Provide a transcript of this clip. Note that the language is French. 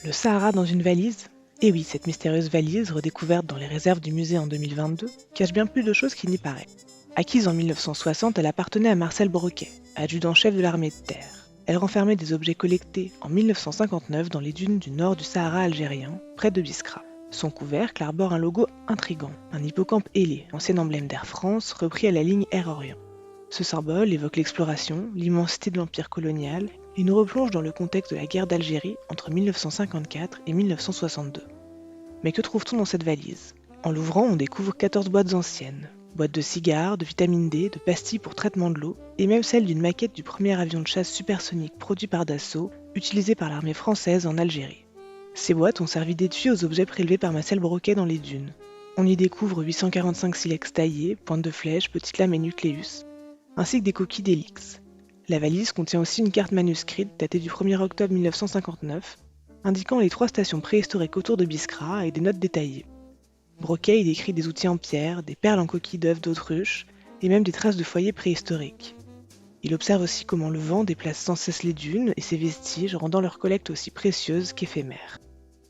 Le Sahara dans une valise? Eh oui, cette mystérieuse valise, redécouverte dans les réserves du musée en 2022, cache bien plus de choses qu'il n'y paraît. Acquise en 1960, elle appartenait à Marcel Broquet, adjudant-chef de l'armée de terre. Elle renfermait des objets collectés en 1959 dans les dunes du nord du Sahara algérien, près de Biskra. Son couvercle arbore un logo intrigant, un hippocampe ailé, ancien emblème d'Air France, repris à la ligne Air Orient. Ce symbole évoque l'exploration, l'immensité de l'empire colonial et nous replonge dans le contexte de la guerre d'Algérie entre 1954 et 1962. Mais que trouve-t-on dans cette valise? En l'ouvrant, on découvre 14 boîtes anciennes. Boîtes de cigares, de vitamine D, de pastilles pour traitement de l'eau, et même celle d'une maquette du premier avion de chasse supersonique produit par Dassault, utilisé par l'armée française en Algérie. Ces boîtes ont servi d'étui aux objets prélevés par Marcel Broquet dans les dunes. On y découvre 845 silex taillés, pointes de flèche, petites lames et nucléus, ainsi que des coquilles d'hélice. La valise contient aussi une carte manuscrite datée du 1er octobre 1959, indiquant les 3 stations préhistoriques autour de Biskra et des notes détaillées. Broquet y décrit des outils en pierre, des perles en coquilles d'œufs d'autruche et même des traces de foyers préhistoriques. Il observe aussi comment le vent déplace sans cesse les dunes et ses vestiges, rendant leur collecte aussi précieuse qu'éphémère.